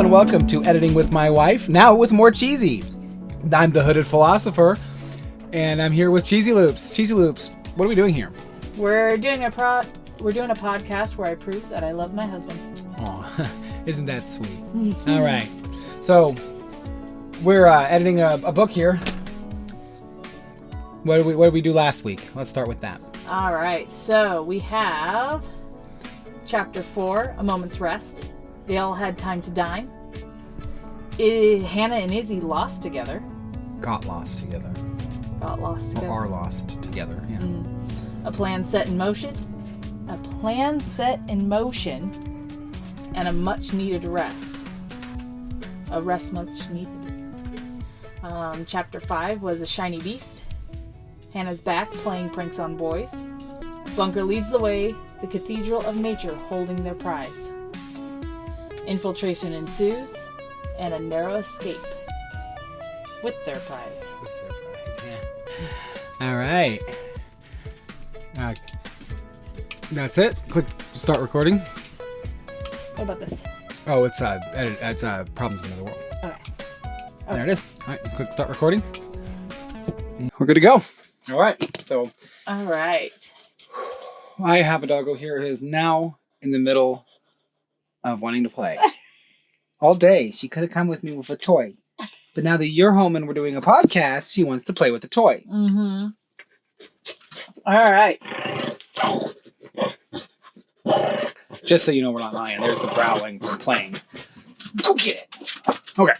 and welcome to Editing with My Wife, now with more cheesy. I'm the Hooded Philosopher, and I'm here with Cheesy Loops. Cheesy Loops, what are we doing here? We're doing a podcast where I prove that I love my husband. Oh, isn't that sweet? All right, so we're editing a book here. What did we do last week? Let's start with that. All right, so we have Chapter 4, A Moment's Rest. They all had time to dine. Hannah and Izzi lost together. Got lost together. Or are lost together, yeah. A plan set in motion. And a much needed rest. A rest much needed. Chapter 5 was A Shiny Beast. Hannah's back playing pranks on boys. Bunkr leads the way. The cathedral of nature holding their prize. Infiltration ensues, and a narrow escape with their prize. Yeah. All right. That's it. Click start recording. What about this? Oh, it's Problems in the World. Okay. There it is. All right, click start recording. We're good to go. All right. So. All right. I have a doggo here who is now in the middle of wanting to play. All day, she could have come with me with a toy. But now that you're home and we're doing a podcast, she wants to play with the toy. Mm-hmm. All right. Just so you know we're not lying, there's the growling from playing. Go get it. Okay.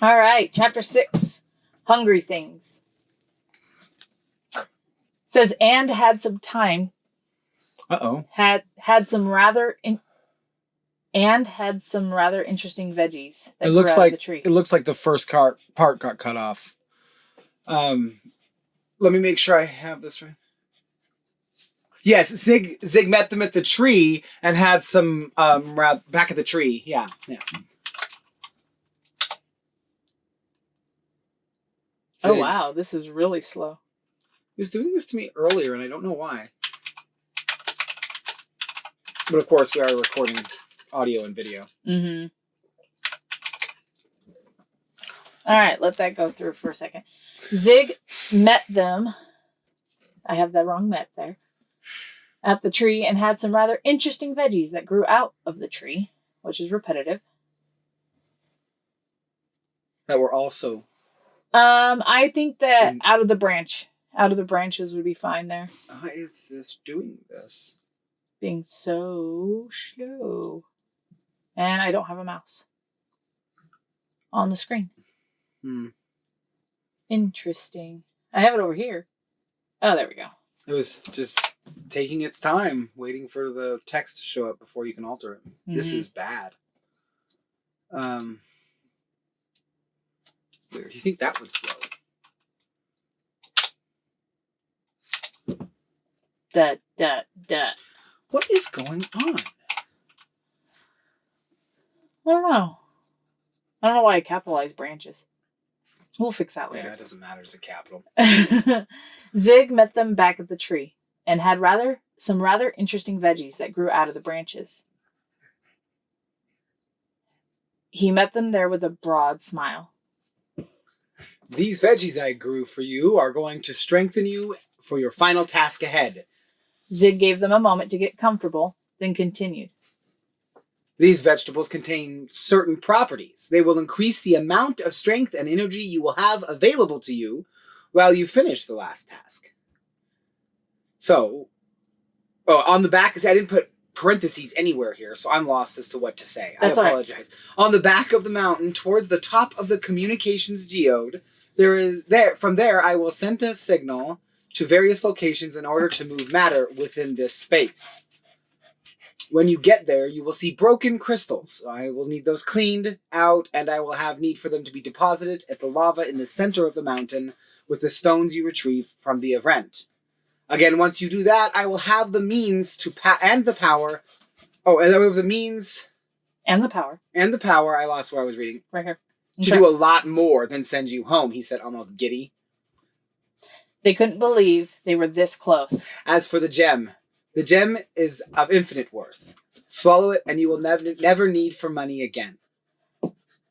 All right. Chapter 6, Hungry Things. Says, and had some time. Had some rather interesting veggies that grew out of the tree. It looks like the first part got cut off. Let me make sure I have this right. Yes, Zig met them at the tree and had some back at the tree. Yeah. Oh wow, this is really slow. He was doing this to me earlier, and I don't know why. But of course, we are recording audio and video. Mm-hmm. All right, let that go through for a second. Zig met them. I have the wrong met there. At the tree and had some rather interesting veggies that grew out of the tree, which is repetitive. That were also. I think that out of the branches would be fine there. It's this doing this. Being so slow. And I don't have a mouse on the screen. Interesting. I have it over here. Oh, there we go. It was just taking its time, waiting for the text to show up before you can alter it. Mm-hmm. This is bad. Weird. You think that would slow? What is going on? I don't know. I don't know why I capitalized branches. We'll fix that later. Yeah, it doesn't matter. It's a capital. Zig met them back at the tree and had some rather interesting veggies that grew out of the branches. He met them there with a broad smile. These veggies I grew for you are going to strengthen you for your final task ahead. Zig gave them a moment to get comfortable, then continued. These vegetables contain certain properties. They will increase the amount of strength and energy you will have available to you while you finish the last task. So, on the back, I didn't put parentheses anywhere here, so I'm lost as to what to say. That's I apologize. Right. On the back of the mountain, towards the top of the communications geode, from there I will send a signal to various locations in order to move matter within this space. When you get there, you will see broken crystals. I will need those cleaned out, and I will have need for them to be deposited at the lava in the center of the mountain with the stones you retrieve from the event. Again, once you do that, I will have the means to and the power. Oh, and I have the means and the power. And the power. I lost where I was reading. Right here. To do a lot more than send you home, he said, almost giddy. They couldn't believe they were this close. As for the gem is of infinite worth. Swallow it, and you will never need for money again.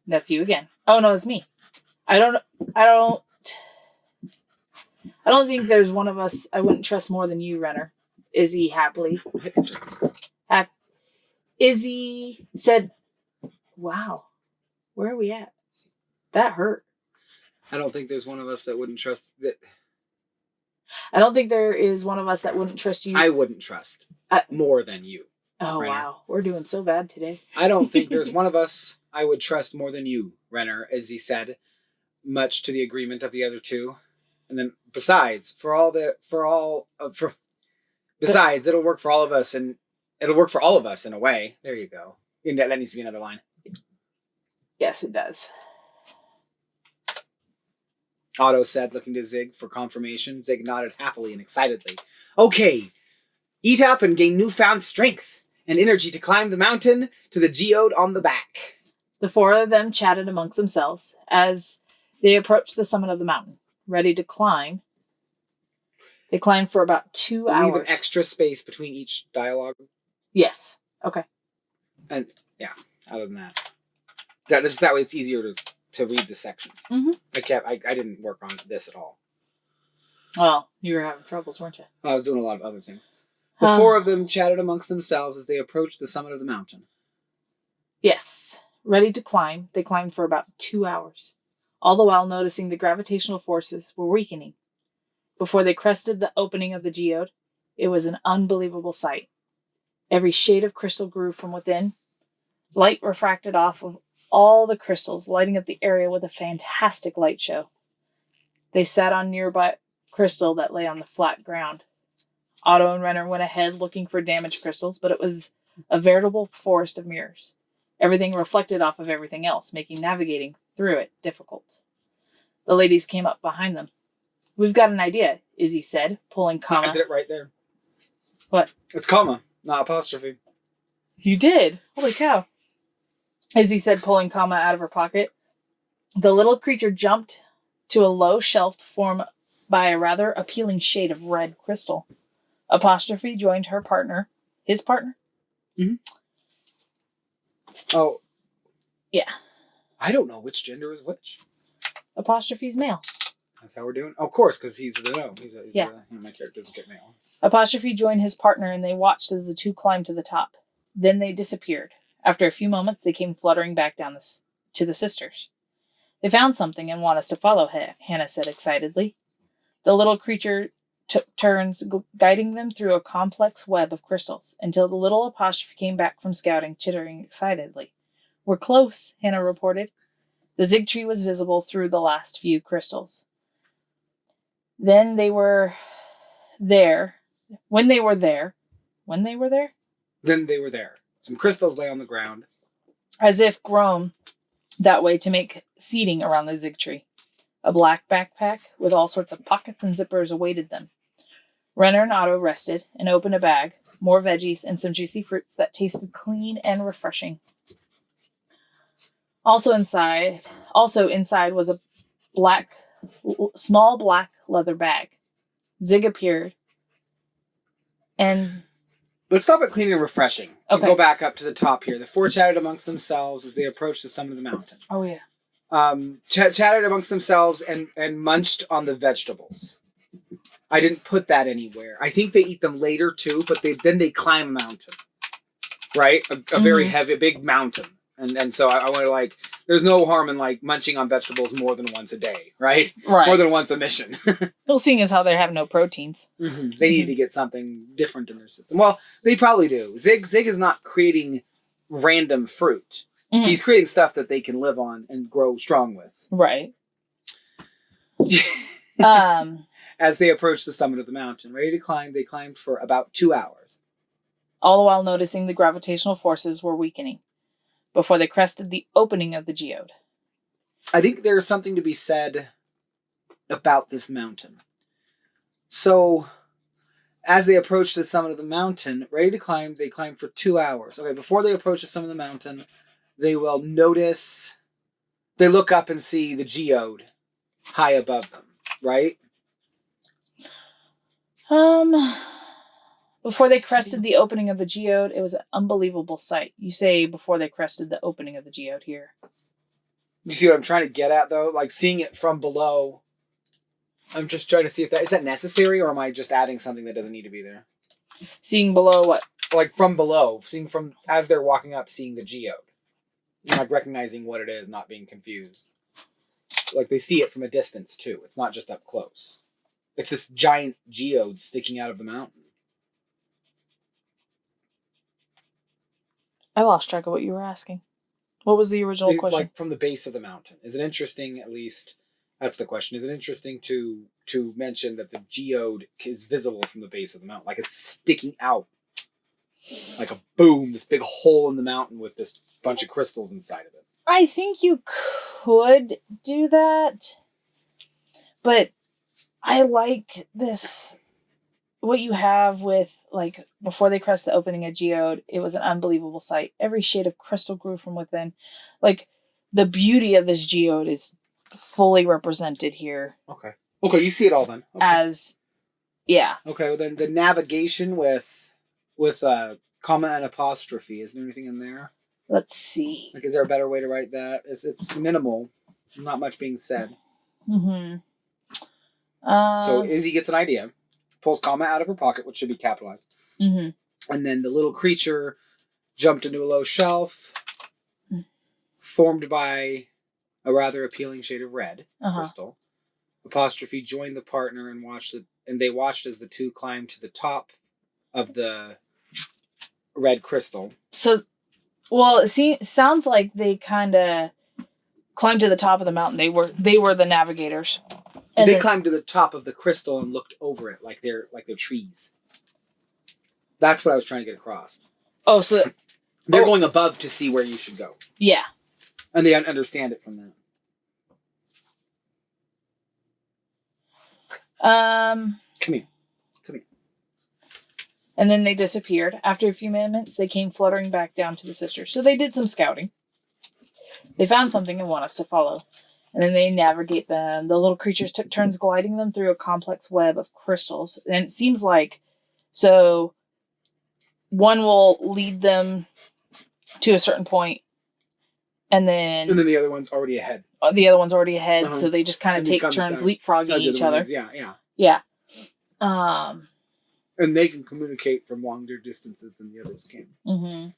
That's you again. Oh no, it's me. I don't think there's one of us I wouldn't trust more than you, Renner. Izzi happily. Izzi said, "Wow, where are we at? That hurt." I don't think there's one of us that wouldn't trust that. I don't think there is one of us that wouldn't trust you. I wouldn't trust more than you. Oh, Renner. Wow. We're doing so bad today. I don't think there's one of us I would trust more than you, Renner, as he said, much to the agreement of the other two. And then besides, besides, it'll work for all of us, and it'll work for all of us in a way. There you go. That needs to be another line. Yes, it does. Otto said, looking to Zig for confirmation. Zig nodded happily and excitedly. Okay, eat up and gain newfound strength and energy to climb the mountain to the geode on the back. The four of them chatted amongst themselves as they approached the summit of the mountain, ready to climb. They climbed for about 2 hours. Leave an extra space between each dialogue. Yes. Okay. And yeah, other than that, just that way it's easier to read the sections. Mm-hmm. I didn't work on this at all. Well, you were having troubles, weren't you? I was doing a lot of other things. The four of them chatted amongst themselves as they approached the summit of the mountain. Yes. Ready to climb, they climbed for about 2 hours, all the while noticing the gravitational forces were weakening. Before they crested the opening of the geode, it was an unbelievable sight. Every shade of crystal grew from within. Light refracted off of all the crystals, lighting up the area with a fantastic light show. They sat on nearby crystal that lay on the flat ground. Otto and Renner went ahead looking for damaged crystals, but it was a veritable forest of mirrors. Everything reflected off of everything else, making navigating through it difficult. The ladies came up behind them. We've got an idea, Izzi said, pulling comma. I did it right there. What? It's comma, not apostrophe. You did? Holy cow. Izzi said, pulling comma out of her pocket. The little creature jumped to a low shelf formed by a rather appealing shade of red crystal. Apostrophe joined her partner. His partner? Mm-hmm. Oh. Yeah. I don't know which gender is which. Apostrophe's male. That's how we're doing? Of course, because he's the no. My character doesn't get male. Apostrophe joined his partner and they watched as the two climbed to the top. Then they disappeared. After a few moments, they came fluttering back down to the sisters. They found something and want us to follow, Hannah said excitedly. The little creature took turns guiding them through a complex web of crystals until the little Apostrophe came back from scouting, chittering excitedly. We're close, Hannah reported. The Zig tree was visible through the last few crystals. Then they were there. When they were there. Then they were there. Some crystals lay on the ground. As if grown that way to make seating around the Zig tree. A black backpack with all sorts of pockets and zippers awaited them. Renner and Otto rested and opened a bag, more veggies, and some juicy fruits that tasted clean and refreshing. Also inside was a small black leather bag. Zig appeared and... Let's stop at clean and refreshing. Okay. Go back up to the top here. The four chatted amongst themselves as they approached the summit of the mountain. Oh, yeah. Chatted amongst themselves and munched on the vegetables. I didn't put that anywhere. I think they eat them later too, but then they climb a mountain. Right? A very heavy, big mountain. And so I want to there's no harm in munching on vegetables more than once a day, right? Right. More than once a mission. Well, seeing as how they have no proteins. Mm-hmm. They need to get something different in their system. Well, they probably do. Zig is not creating random fruit. Mm-hmm. He's creating stuff that they can live on and grow strong with. Right. As they approached the summit of the mountain, ready to climb, they climbed for about 2 hours. All the while noticing the gravitational forces were weakening before they crested the opening of the geode. I think there's something to be said about this mountain. So, as they approached the summit of the mountain, ready to climb, they climbed for 2 hours. Okay, before they approach the summit of the mountain, they will notice, they look up and see the geode high above them, right? Before they crested the opening of the geode, it was an unbelievable sight. You say before they crested the opening of the geode here. You see what I'm trying to get at, though? Like, seeing it from below, I'm just trying to see if is that necessary, or am I just adding something that doesn't need to be there? Seeing below what? Like, from below. Seeing from, as they're walking up, seeing the geode. Like, recognizing what it is, not being confused. Like, they see it from a distance, too. It's not just up close. It's this giant geode sticking out of the mountain. I lost track of what you were asking. What was the original question? Like, from the base of the mountain. Is it interesting, at least... That's the question. Is it interesting to mention that the geode is visible from the base of the mountain? Like, it's sticking out. Like a boom, this big hole in the mountain with this bunch of crystals inside of it. I think you could do that. But I like this... What you have with, like, before they crest the opening of geode, it was an unbelievable sight. Every shade of crystal grew from within. Like, the beauty of this geode is fully represented here. Okay, you see it all then. Okay. As, yeah. Okay, well then the navigation with comma and apostrophe, is there anything in there? Let's see. Like, is there a better way to write that? It's minimal, not much being said. Mm-hmm. So Izzy gets an idea. Pulls comma out of her pocket, which should be capitalized. Mm-hmm. And then the little creature jumped into a low shelf, formed by a rather appealing shade of red crystal. Apostrophe joined the partner and they watched as the two climbed to the top of the red crystal. So, well, it sounds like they kind of climbed to the top of the mountain. They were the navigators. And they climbed to the top of the crystal and looked over it like they're trees. That's what I was trying to get across. Oh, so they're going above to see where you should go. Yeah. And they understand it from that. Come here. And then they disappeared. After a few minutes, they came fluttering back down to the sisters. So they did some scouting. They found something and want us to follow. And then they navigate them. The little creatures took turns gliding them through a complex web of crystals. And it seems like, so one will lead them to a certain point, and then the other one's already ahead. So they just kind of take turns leapfrogging each other. Yeah. And they can communicate from longer distances than the others can. Mm-hmm.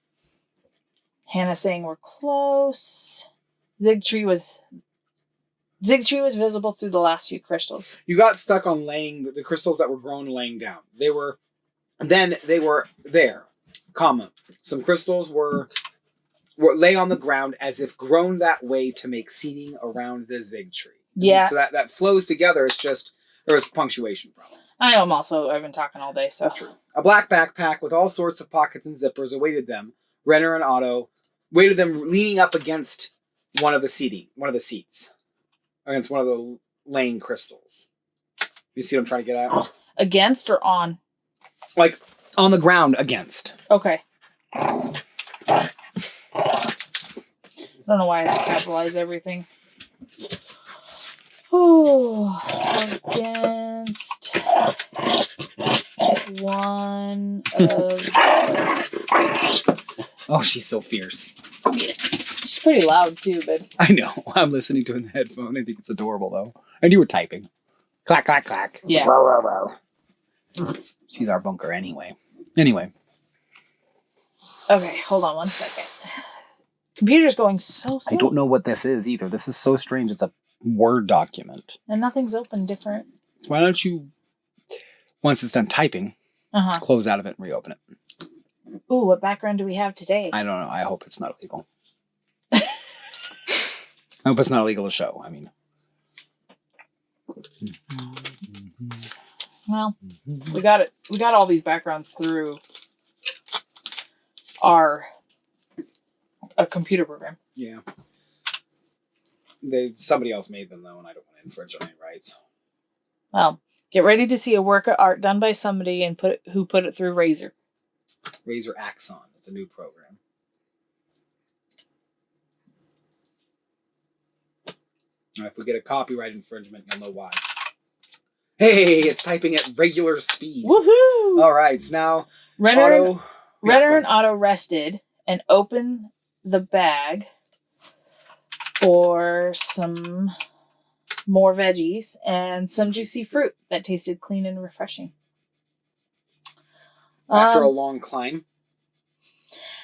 Hannah saying we're close. Zigtree was visible through the last few crystals. You got stuck on laying the crystals that were grown laying down. They were there, comma. Some crystals were lay on the ground as if grown that way to make seating around the zig tree. Yeah. So that flows together. It's just there's punctuation problems. I know. I've been talking all day, so. True. A black backpack with all sorts of pockets and zippers awaited them. Renner and Otto waited them leaning up against one of the seats. Against one of the laying crystals. You see what I'm trying to get at? Against or on? Like, on the ground against. Okay. I don't know why I have to capitalize everything. Oh, against one of the seats. Oh, she's so fierce. Go get it. She's pretty loud too, but I know. I'm listening to it in the headphone. I think it's adorable though. And you were typing. Clack, clack, clack. Yeah. Row, row, row. She's our Bunkr anyway. Okay, hold on one second. Computer's going so slow. I don't know what this is either. This is so strange. It's a Word document. And nothing's open different. So why don't you, once it's done typing, close out of it and reopen it. Ooh, what background do we have today? I don't know. I hope it's not illegal. I hope it's not illegal to show. I mean. Well, we got it. We got all these backgrounds through a computer program. Yeah. Somebody else made them though, and I don't want to infringe on any rights. Well, get ready to see a work of art done by somebody and who put it through Razor. Razor Axon. It's a new program. Now, if we get a copyright infringement, you'll know why. Hey, it's typing at regular speed. Woohoo! All right, so now Renner Auto... and Otto rested and opened the bag for some more veggies and some juicy fruit that tasted clean and refreshing. After a long climb?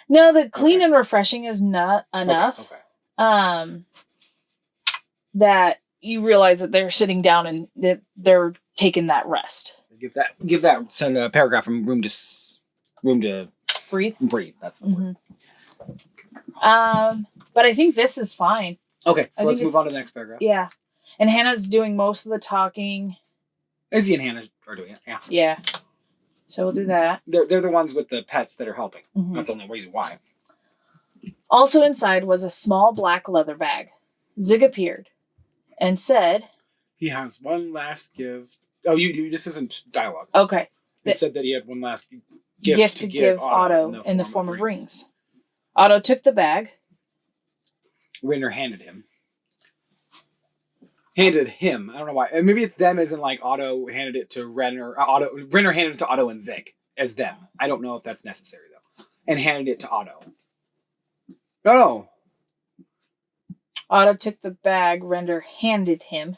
No, the clean and refreshing is not enough. Okay. That you realize that they're sitting down and that they're taking that rest. Give that paragraph room to Breathe. That's the word. But I think this is fine. Okay, so let's move on to the next paragraph. Yeah. And Hannah's doing most of the talking. Izzy and Hannah are doing it, yeah. Yeah. So we'll do that. They're the ones with the pets that are helping. That's the only reason why. Also inside was a small black leather bag. Zig appeared and said... He has one last gift. Oh, this isn't dialogue. Okay. He said that he had one last gift to give Otto in the form of rings. Otto took the bag. Renner handed him. I don't know why. Maybe it's them as in like Otto handed it to Renner. Renner handed it to Otto and Zig as them. I don't know if that's necessary though. And handed it to Otto. No. Otto took the bag Renner handed him.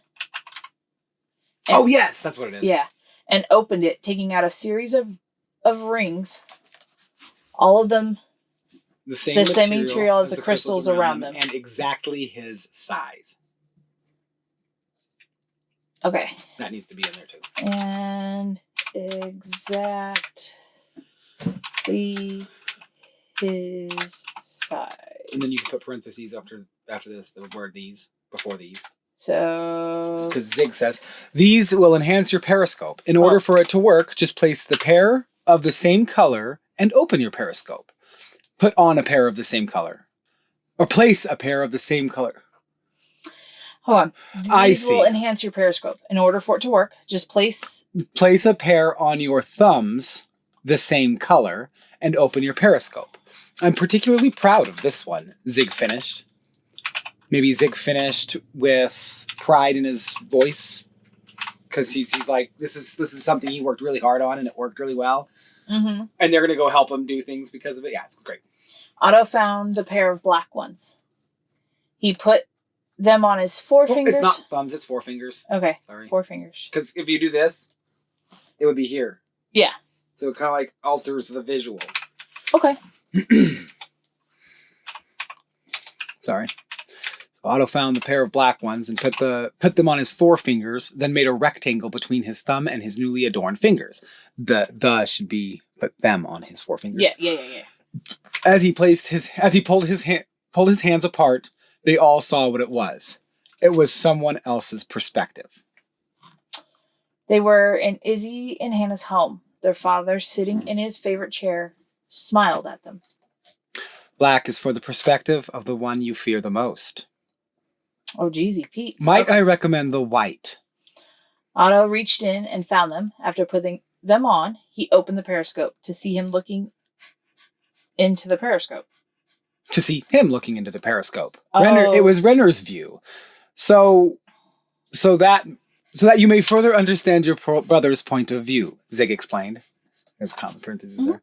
Oh yes, that's what it is. Yeah. And opened it, taking out a series of rings. All of them the same material as the crystals around them. And exactly his size. Okay. That needs to be in there too. And exactly his size. And then you can put parentheses after this, the word these, before these. So... Because Zig says, these will enhance your periscope. In order for it to work, just place the pair of the same color and open your periscope. Put on a pair of the same color. Or place a pair of the same color. Hold on. These will enhance your periscope. In order for it to work, just place a pair on your thumbs, the same color, and open your periscope. I'm particularly proud of this one, Zig finished. Maybe Zig finished with pride in his voice. Because he's like, this is something he worked really hard on and it worked really well. Mm-hmm. And they're going to go help him do things because of it. Yeah, it's great. Otto found a pair of black ones. He put them on his forefingers. It's not thumbs, it's forefingers. Okay. Sorry. Forefingers. Because if you do this, it would be here. Yeah. So it kind of like alters the visual. Okay. Sorry. Otto found the pair of black ones and put them on his forefingers, then made a rectangle between his thumb and his newly adorned fingers. The should be put them on his forefingers. Yeah. As he pulled his hands apart, they all saw what it was. It was someone else's perspective. They were in Izzy and Hannah's home. Their father, sitting in his favorite chair, smiled at them. Black is for the perspective of the one you fear the most. Oh, Jeezy Pete. Might I recommend the white? Otto reached in and found them. After putting them on, he opened the periscope to see him looking into the periscope. To see him looking into the periscope. Oh. It was Renner's view. So that you may further understand your brother's point of view, Zig explained. There's a comma parenthesis there.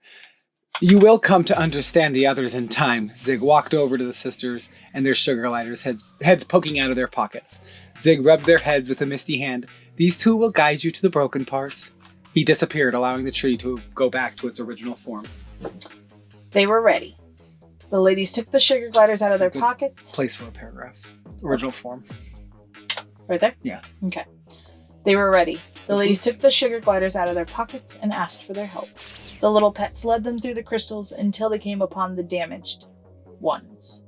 You will come to understand the others in time. Zig walked over to the sisters and their sugar gliders, heads poking out of their pockets. Zig rubbed their heads with a misty hand. These two will guide you to the broken parts. He disappeared, allowing the tree to go back to its original form. They were ready. The ladies took the sugar gliders out of their pockets. Place for a paragraph. Original form. Right there? Yeah. Okay. They were ready. The ladies took the sugar gliders out of their pockets and asked for their help. The little pets led them through the crystals until they came upon the damaged ones.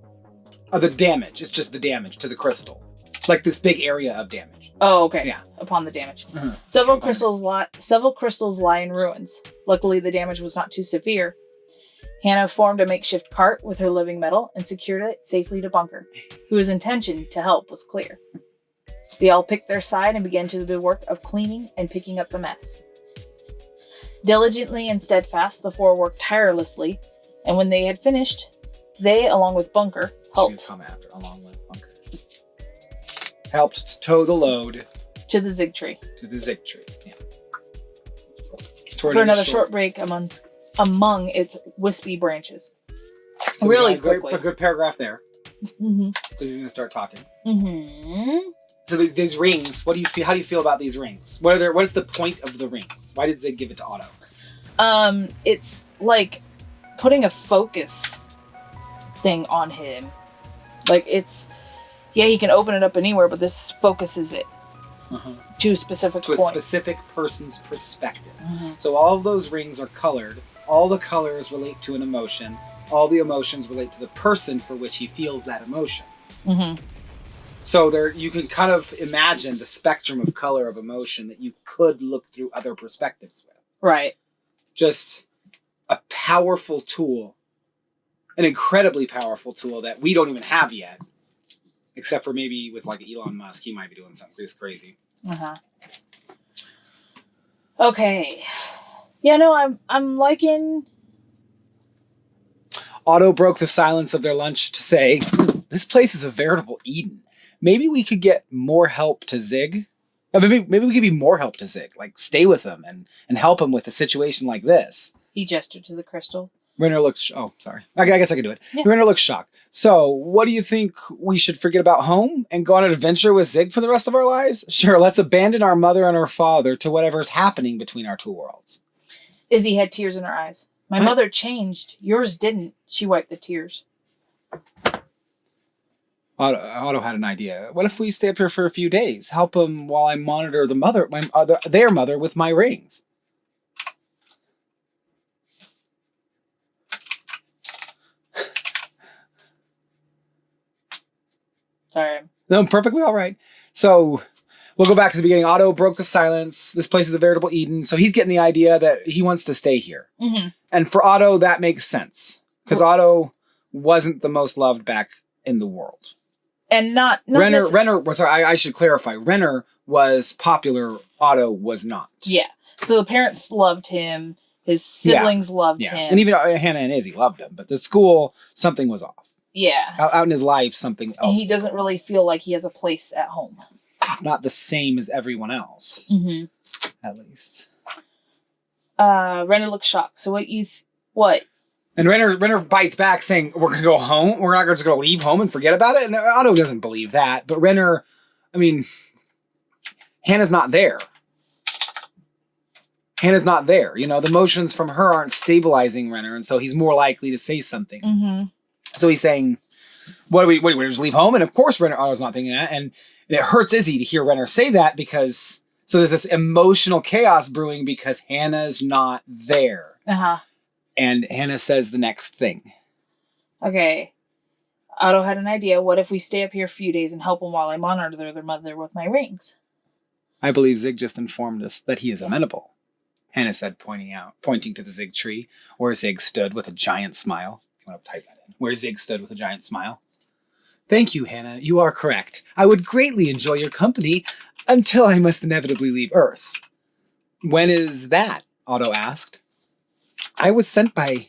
The damage. It's just the damage to the crystal. Like this big area of damage. Oh, okay. Yeah. Upon the damage. Uh-huh. Several crystals lie in ruins. Luckily, the damage was not too severe. Hannah formed a makeshift cart with her living metal and secured it safely to Bunkr, whose intention to help was clear. They all picked their side and began to do the work of cleaning and picking up the mess. Diligently and steadfast, the four worked tirelessly, and when they had finished, they, along with Bunkr, helped tow the load to the Zig tree. Yeah. for another short break among its wispy branches. So really a quickly. good paragraph there. Mm-hmm. He's going to start talking. Mm-hmm. So these rings, what do you feel? How do you feel about these rings? What is the point of the rings? Why did Zig give it to Otto? It's like putting a focus thing on him. Like he can open it up anywhere, but this focuses it to a specific point. To a specific person's perspective. Mm-hmm. So all of those rings are colored. All the colors relate to an emotion. All the emotions relate to the person for which he feels that emotion. Mm-hmm. So you can kind of imagine the spectrum of color of emotion that you could look through other perspectives with. Right. Just a powerful tool. An incredibly powerful tool that we don't even have yet. Except for maybe with like Elon Musk, he might be doing something crazy. Uh-huh. Okay. Yeah, no, I'm liking... Otto broke the silence of their lunch to say, this place is a veritable Eden. Maybe we could get more help to Zig. Maybe we could be more help to Zig. Like, stay with him and help him with a situation like this. He gestured to the crystal. Renner looked... Oh, sorry. I guess I could do it. Yeah. Renner looked shocked. So, what do you think? We should forget about home and go on an adventure with Zig for the rest of our lives? Sure, let's abandon our mother and our father to whatever's happening between our two worlds. Izzy had tears in her eyes. My mother changed. Yours didn't. She wiped the tears. Otto had an idea. What if we stay up here for a few days? Help them while I monitor their mother with my rings. Sorry. No, perfectly all right. So we'll go back to the beginning. Otto broke the silence. This place is a veritable Eden. So he's getting the idea that he wants to stay here. Mm-hmm. And for Otto, that makes sense. Because Otto wasn't the most loved back in the world. And not Renner was, sorry, I should clarify. Renner was popular. Otto was not. Yeah. So the parents loved him. His siblings loved him. And even Hannah and Izzy loved him. But the school, something was off. Yeah. Out in his life, something else. And he doesn't really feel like he has a place at home. Not the same as everyone else. Mm-hmm. At least. Renner looks shocked. So what? And Renner bites back saying, we're going to go home? We're not just going to leave home and forget about it? And Otto doesn't believe that. But Renner, Hannah's not there. Hannah's not there. You know, the emotions from her aren't stabilizing Renner. And so he's more likely to say something. Mm-hmm. So he's saying, what do we just leave home? And of course, Otto's not thinking that. And it hurts Izzy to hear Renner say that because, so there's this emotional chaos brewing because Hannah's not there. Uh-huh. And Hannah says the next thing. Okay. Otto had an idea. What if we stay up here a few days and help them while I monitor their mother with my rings? I believe Zig just informed us that he is amenable. Hannah said, pointing to the Zig tree, where Zig stood with a giant smile. You want to type that in. Where Zig stood with a giant smile. Thank you, Hannah. You are correct. I would greatly enjoy your company until I must inevitably leave Earth. When is that? Otto asked. I was sent by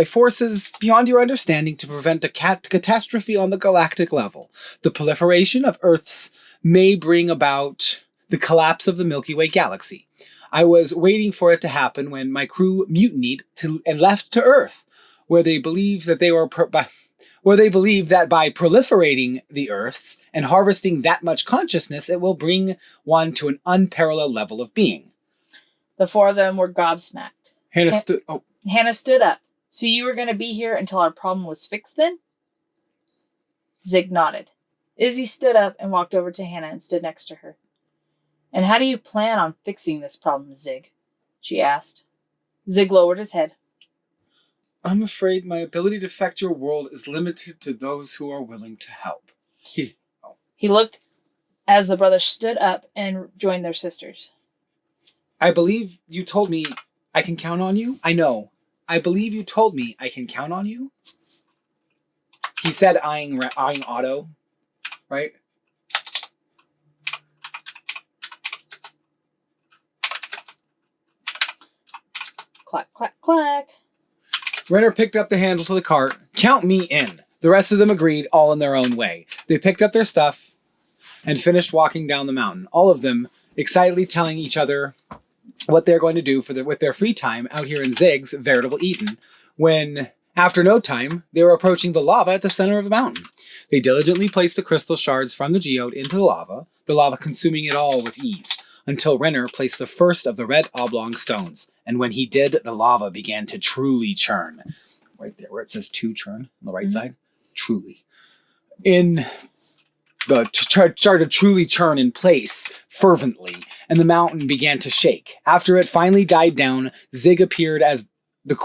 forces beyond your understanding to prevent a catastrophe on the galactic level. The proliferation of Earths may bring about the collapse of the Milky Way galaxy. I was waiting for it to happen when my crew mutinied and left to Earth, where they believed that by proliferating the Earths and harvesting that much consciousness, it will bring one to an unparalleled level of being. The four of them were gobsmacked. Hannah stood up. So you were going to be here until our problem was fixed then? Zig nodded. Izzy stood up and walked over to Hannah and stood next to her. And how do you plan on fixing this problem, Zig? She asked. Zig lowered his head. I'm afraid my ability to affect your world is limited to those who are willing to help. He looked as the brothers stood up and joined their sisters. I believe you told me I can count on you? I know. I believe you told me I can count on you? He said, eyeing Otto, right? Clack, clack, clack. Renner picked up the handle to the cart. Count me in. The rest of them agreed, all in their own way. They picked up their stuff and finished walking down the mountain. All of them excitedly telling each other what they're going to do with their free time out here in Zig's veritable Eden, when, after no time, they were approaching the lava at the center of the mountain. They diligently placed the crystal shards from the geode into the lava consuming it all with ease, until Renner placed the first of the red oblong stones, and when he did, the lava began to truly churn. Right there, where it says to churn on the right side, truly. Started to truly churn in place fervently, and the mountain began to shake. After it finally died down, Zig appeared at the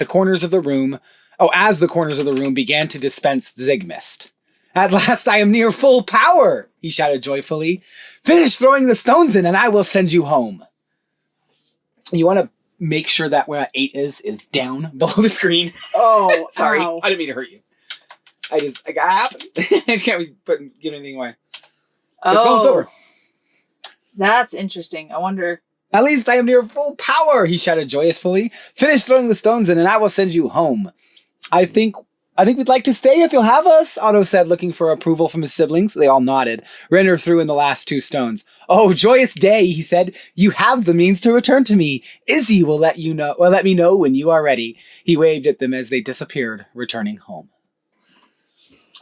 corners of the room. As the corners of the room began to dispense Zig mist. At last I am near full power, he shouted joyfully. Finish throwing the stones in and I will send you home. You want to make sure that where 8 is down below the screen. Oh, sorry. ow. I didn't mean to hurt you. I got happened. I just can't give anything away. It's almost over. That's interesting. I wonder. At least I am near full power, he shouted joyously. Finish throwing the stones in and I will send you home. I think we'd like to stay if you'll have us, Otto said, looking for approval from his siblings. They all nodded. Renner threw in the last 2 stones. Oh, joyous day, he said. You have the means to return to me. Izzi will let me know when you are ready. He waved at them as they disappeared, returning home.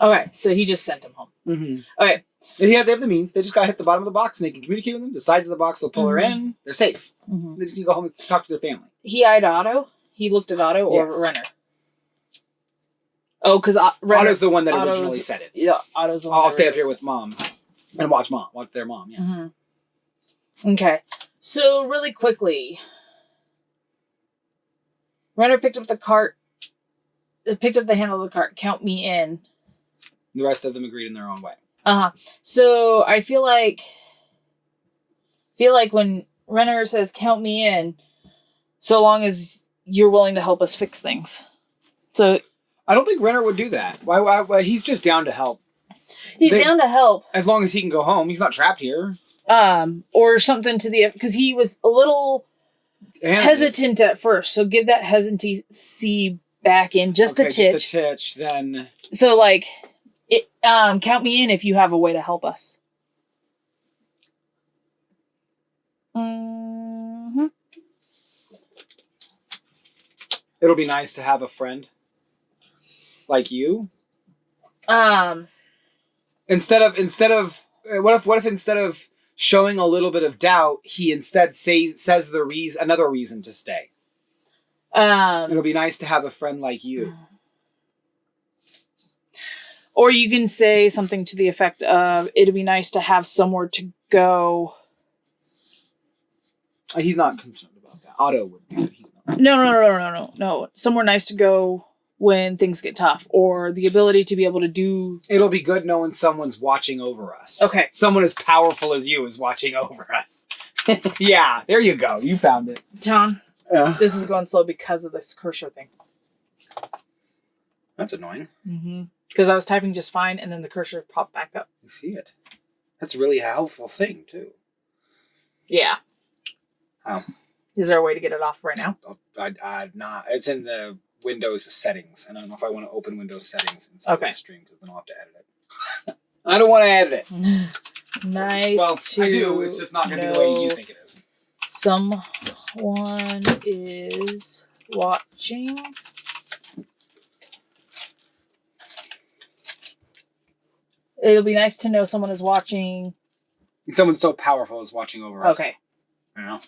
Okay, so he just sent him home. Mm-hmm. Okay. They have the means. They just gotta hit the bottom of the box and they can communicate with them. The sides of the box will pull her in. They're safe. Mm-hmm. They just need to go home and talk to their family. He eyed Otto? He looked at Otto or Yes. Renner? Oh, because Otto's the one that originally said it. Yeah, Otto's the one. I'll stay up here with Mom and watch their mom. Yeah. Mm-hmm. Okay. So really quickly, Renner picked up the handle of the cart. Count me in. The rest of them agreed in their own way. So I feel like when Renner says count me in, so long as you're willing to help us fix things. So I don't think Renner would do that. Why he's just down to help. He's down to help. As long as he can go home. He's not trapped here. Or something because he was a little hesitant at first. So give that hesitancy back in just a titch. Just a titch, then. So count me in if you have a way to help us. Mm-hmm. It'll be nice to have a friend like you. Instead of what if instead of showing a little bit of doubt, he instead says another reason to stay. It'll be nice to have a friend like you. Or you can say something to the effect of, it'd be nice to have somewhere to go. He's not concerned about that. Otto would be, but he's not. No. Somewhere nice to go when things get tough. Or the ability to be able to do... It'll be good knowing someone's watching over us. Okay. Someone as powerful as you is watching over us. Yeah, there you go. You found it. Tom, this is going slow because of this cursor thing. That's annoying. Mm-hmm. Because I was typing just fine, and then the cursor popped back up. I see it. That's really a helpful thing, too. Yeah. Oh. Is there a way to get it off right now? I'd not. It's in the Windows settings. And I don't know if I want to open Windows settings inside the stream, because then I'll have to edit it. I don't want to edit it. Nice. Well, I do. It's just not going to be the way you think it is. Someone is watching. It'll be nice to know someone is watching. Someone so powerful is watching over us. Okay. Yeah.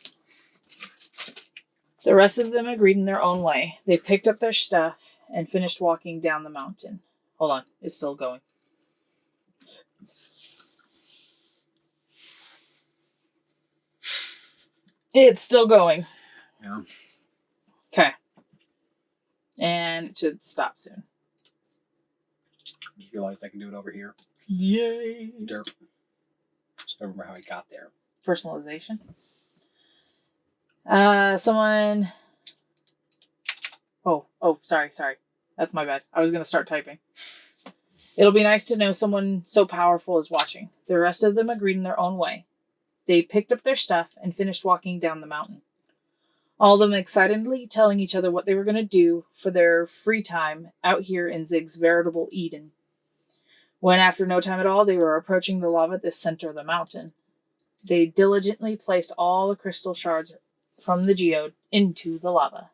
The rest of them agreed in their own way. They picked up their stuff and finished walking down the mountain. Hold on. It's still going. It's still going. Yeah. Okay. And it should stop soon. You realize I can do it over here? Yay. Derp. Just don't remember how I got there. Personalization. Someone... Oh, sorry. That's my bad. I was going to start typing. It'll be nice to know someone so powerful is watching. The rest of them agreed in their own way. They picked up their stuff and finished walking down the mountain. All of them excitedly telling each other what they were going to do for their free time out here in Zig's veritable Eden. When, after no time at all, they were approaching the lava at the center of the mountain. They diligently placed all the crystal shards from the geode into the lava.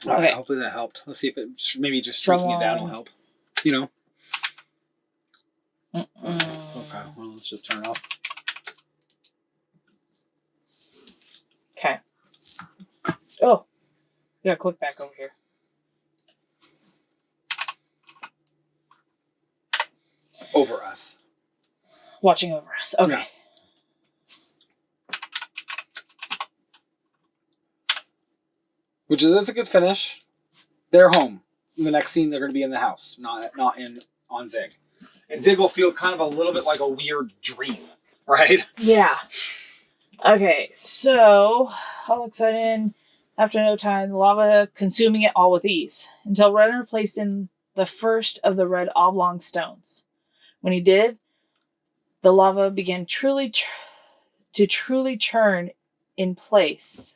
All right, Okay. hopefully that helped. Let's see if it maybe just streaking it down will help. You know. Okay. Well, let's just turn it off. Okay. Oh, yeah. Click back over here. Over us. Watching over us. Okay. Yeah. That's a good finish. They're home. In the next scene, they're going to be in the house, not on Zig. And Zig will feel kind of a little bit like a weird dream, right? Yeah. Okay, so all excited. After no time, the lava consuming it all with ease, until Renner placed in the first of the red oblong stones. When he did, the lava began to truly churn in place.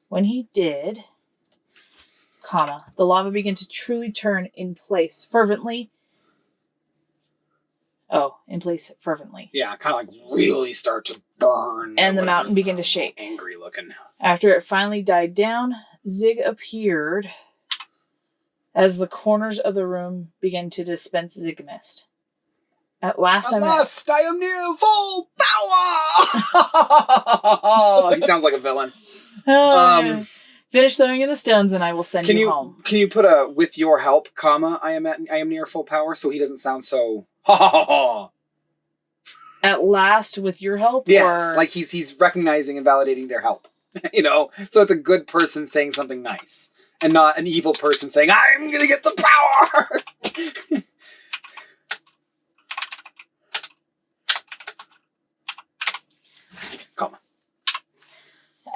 When he did, the lava began to truly turn in place fervently. Oh, in place fervently. Yeah, kind of like really start to burn. And the mountain began to shake. Angry looking. After it finally died down, Zig appeared as the corners of the room began to dispense Zig mist. At last, I am near full power! He sounds like a villain. Finish throwing in the stones and I will send you home. Can you put a, with your help, comma, I am near full power, so he doesn't sound so... Ha ha ha ha! At last, with your help? Yes, or... like he's recognizing and validating their help. You know? So it's a good person saying something nice. And not an evil person saying, I'm gonna get the power! Come on.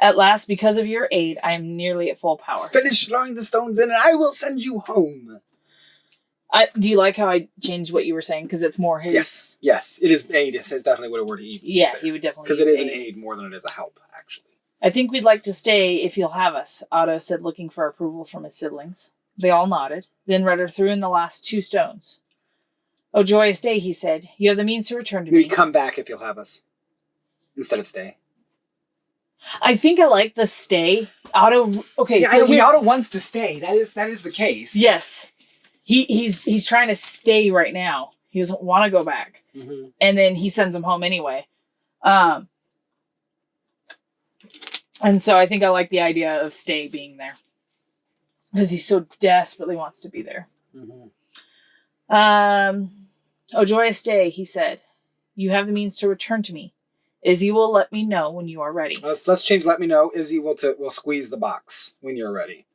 At last, because of your aid, I am nearly at full power. Finish throwing the stones in and I will send you home. Do you like how I changed what you were saying? Because it's more his... Yes. It is aid. It's definitely what a word he he would definitely because it is an aid more than it is a help, actually. I think we'd like to stay if you'll have us, Otto said, looking for approval from his siblings. They all nodded. Then Redder threw in the last 2 stones. Oh, joyous day, he said. You have the means to return to me. We'd come back if you'll have us. Instead of stay. I think I like the stay. Otto, okay. Yeah, so Otto wants to stay. That is the case. Yes. He's trying to stay right now. He doesn't want to go back. Mm-hmm. And then he sends him home anyway. And so I think I like the idea of stay being there. Because he so desperately wants to be there. Mm-hmm. Oh, joyous day, he said. You have the means to return to me. Izzi will let me know when you are ready. Let's change let me know. Izzi will squeeze the box when you're ready.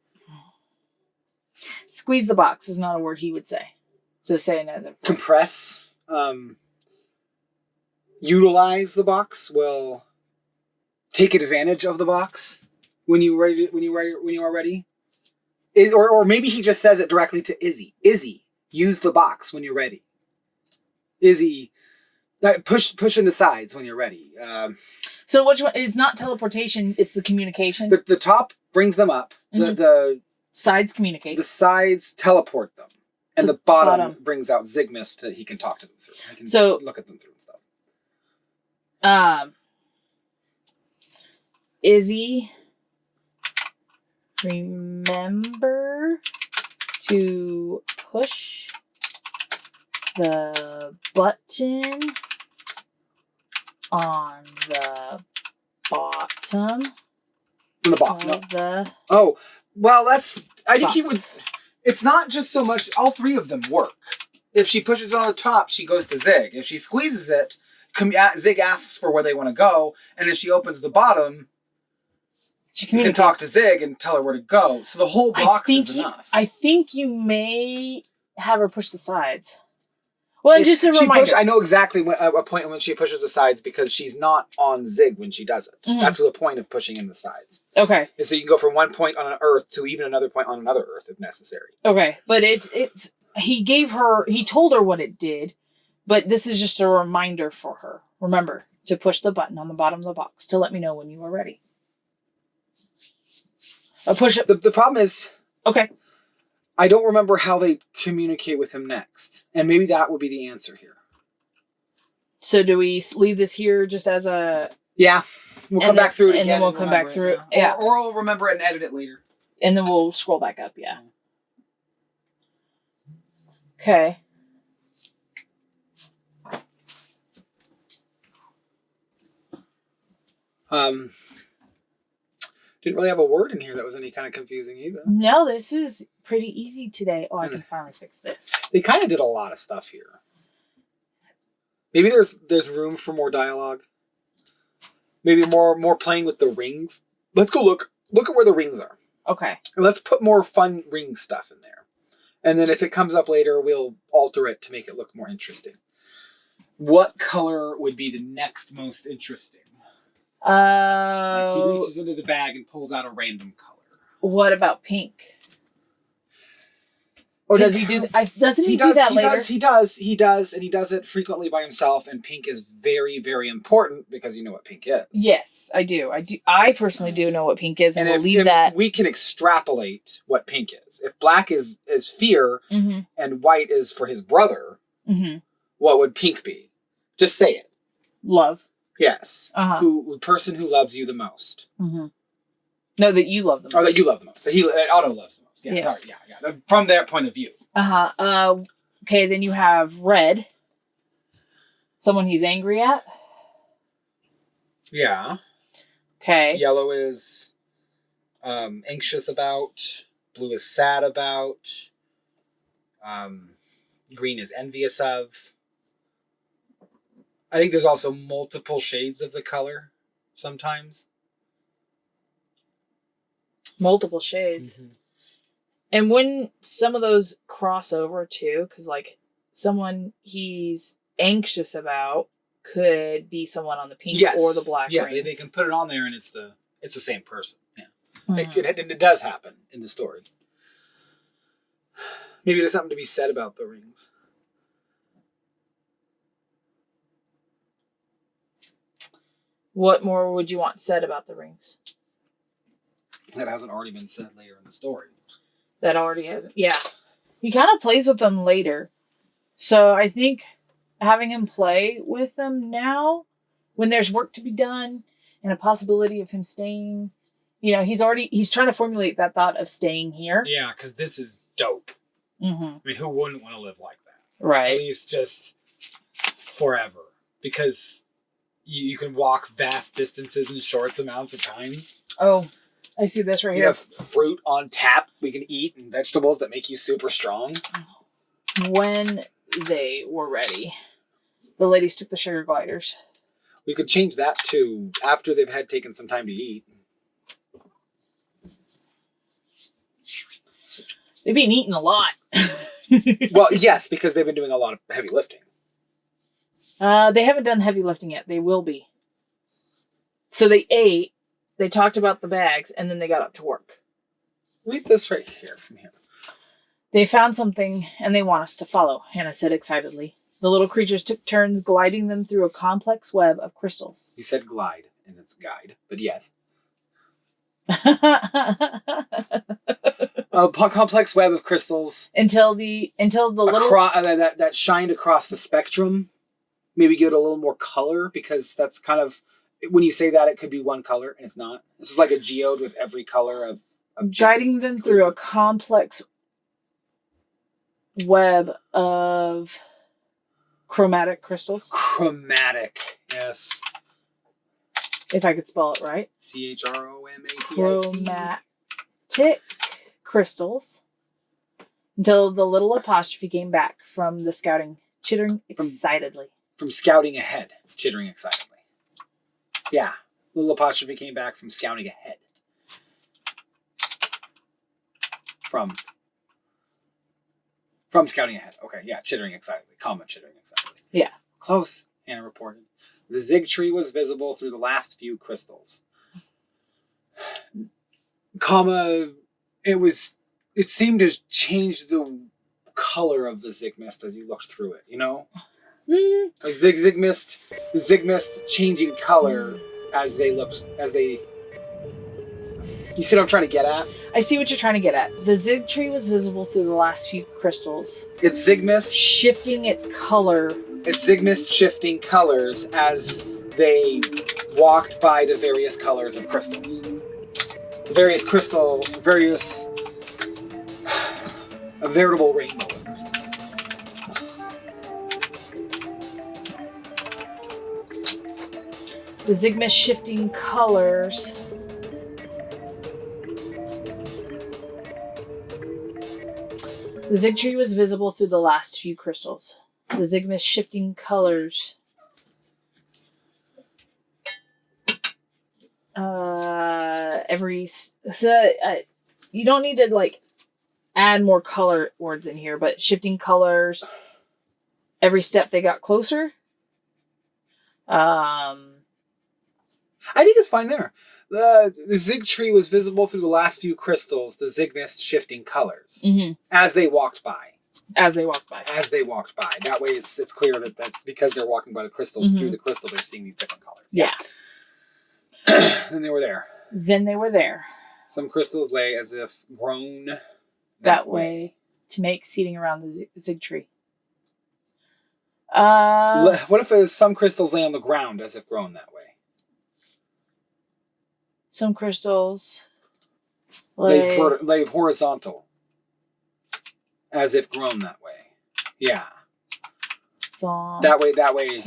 Squeeze the box is not a word he would say. So say another. Compress. Utilize the box. Well, take advantage of the box when you are ready. Or maybe he just says it directly to Izzi. Izzi, use the box when you're ready. Izzi, push in the sides when you're ready. So which one? It's not teleportation. It's the communication. The top brings them up. Mm-hmm. The sides communicate. The sides teleport them. And the bottom brings out Zig mist that he can talk to them through. He can look at them through and stuff. Izzi, remember to push the button on the bottom. On the bottom. No. Oh, well, I think he would. It's not just so much. All 3 of them work. If she pushes it on the top, she goes to Zig. If she squeezes it, Zig asks for where they want to go, and if she opens the bottom, she can talk to Zig and tell her where to go. So the whole box is enough. I think you may have her push the sides. Well, just a reminder. I know exactly a point when she pushes the sides because she's not on Zig when she does it. Mm-hmm. That's the point of pushing in the sides. Okay. And so you can go from one point on an Earth to even another point on another Earth if necessary. Okay, but he told her what it did, but this is just a reminder for her. Remember to push the button on the bottom of the box to let me know when you are ready. Push it. The problem is... Okay. I don't remember how they communicate with him next. And maybe that would be the answer here. So do we leave this here just as a... Yeah. We'll come back through it again. And then we'll come back through it. Yeah. Or we'll remember it and edit it later. And then we'll scroll back up, yeah. Okay. Didn't really have a word in here that was any kind of confusing either. No, this is pretty easy today. Oh, I can finally fix this. They kind of did a lot of stuff here. Maybe there's room for more dialogue. Maybe more playing with the rings. Let's go look at where the rings are. Okay. And let's put more fun ring stuff in there. And then if it comes up later, we'll alter it to make it look more interesting. What color would be the next most interesting? He reaches into the bag and pulls out a random color. What about pink? Or does he do? Doesn't he do that later? He does, and he does it frequently by himself. And pink is very, very important because you know what pink is. Yes, I do. I personally do know what pink is, and we'll leave that. We can extrapolate what pink is. If black is fear, and white is for his brother, what would pink be? Just say it. Love. Yes. The person who loves you the most. No, that you love the most. Or that you love the most. That Otto loves the most. Yeah, yes. Yeah. From their point of view. Okay, then you have red. Someone he's angry at. Yeah. Okay. Yellow is anxious about. Blue is sad about. Green is envious of. I think there's also multiple shades of the color sometimes. Multiple shades. And when some of those cross over too, because like someone he's anxious about could be someone on the pink or the black rings. Yeah, they can put it on there and it's the same person. Yeah, it does happen in the story. Maybe there's something to be said about the rings. What more would you want said about the rings? That hasn't already been said later in the story. That already hasn't. Yeah. He kind of plays with them later. So I think having him play with them now, when there's work to be done and a possibility of him staying, he's trying to formulate that thought of staying here. Yeah, because this is dope. I mean, who wouldn't want to live like that? Right. At least just forever. Because you can walk vast distances in short amounts of times. Oh, I see this right here. You have fruit on tap we can eat and vegetables that make you super strong. When they were ready, the ladies took the sugar gliders. We could change that to after they've had taken some time to eat. They've been eating a lot. Well, yes, because they've been doing a lot of heavy lifting. They haven't done heavy lifting yet. They will be. So they ate. They talked about the bags, and then they got up to work. Read this right here from here. They found something, and they want us to follow, Hannah said excitedly. The little creatures took turns gliding them through a complex web of crystals. He said glide in its guide, but yes. A complex web of crystals. Until the little... that shined across the spectrum. Maybe give it a little more color, because that's kind of... When you say that, it could be one color, and it's not. This is like a geode with every color of guiding them through a complex web of chromatic crystals. Chromatic, yes. If I could spell it right. CHROMATIC. Chromatic crystals. Until the little apostrophe came back from the scouting, chittering excitedly. From scouting ahead, chittering excitedly. Yeah, little apostrophe came back from scouting ahead. From scouting ahead. Okay, yeah, chittering excitedly. Comma, chittering excitedly. Yeah. Close, Hannah reported. The zig tree was visible through the last few crystals. Comma, it seemed to change the color of the zig mist as you looked through it, you know? Like the zig mist changing color as they you see what I'm trying to get at? I see what you're trying to get at. The zig tree was visible through the last few crystals. It's zig mist shifting its color. It's zig mist shifting colors as they walked by the various colors of crystals. A veritable rainbow of crystals. The Zigmist shifting colors. The Zig tree was visible through the last few crystals. The Zigmist shifting colors. You don't need to like add more color words in here, but shifting colors. Every step they got closer. I think it's fine there. The Zig tree was visible through the last few crystals, the Zigmist shifting colors, as they walked by. As they walked by. That way it's clear that that's because they're walking by the crystals. Through the crystal, they're seeing these different colors. Yeah. Then they were there. Some crystals lay as if grown that way to make seating around the Zig tree. What if some crystals lay on the ground as if grown that way? Some crystals lay horizontal as if grown that way. Yeah. That way.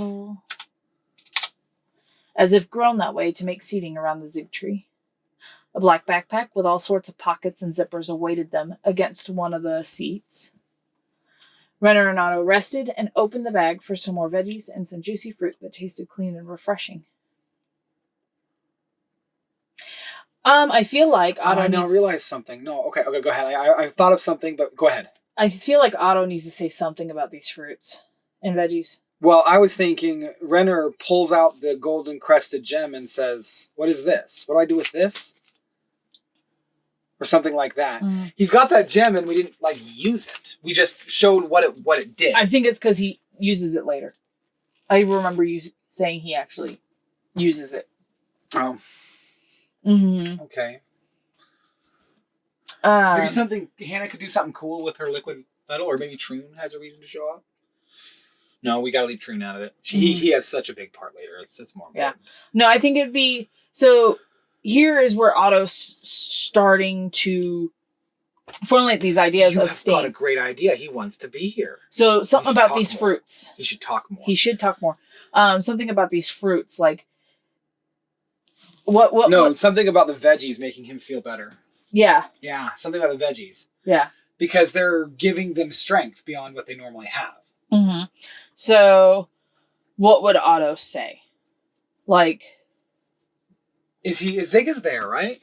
As if grown that way to make seating around the Zig tree. A black backpack with all sorts of pockets and zippers awaited them against one of the seats. Renner and Otto rested and opened the bag for some more veggies and some juicy fruit that tasted clean and refreshing. I feel like Otto I now realize something. No, okay, go ahead. I thought of something, but go ahead. I feel like Otto needs to say something about these fruits and veggies. Well, I was thinking Renner pulls out the golden crested gem and says, "What is this? What do I do with this?" Or something like that. He's got that gem and we didn't use it. We just showed what it did. I think it's because he uses it later. I remember you saying he actually uses it. Oh. Okay. Maybe Hannah could do something cool with her liquid metal, or maybe Troon has a reason to show up. No, we gotta leave Troon out of it. He has such a big part later. It's more important. Yeah. No, I think it'd be so. Here is where Otto's starting to formulate these ideas of staying. Got a great idea. He wants to be here. So something about these fruits. He should talk more. Something about these fruits, like what? Something about the veggies making him feel better. Yeah. Yeah, something about the veggies. Yeah. Because they're giving them strength beyond what they normally have. So, what would Otto say? Zig is there, right?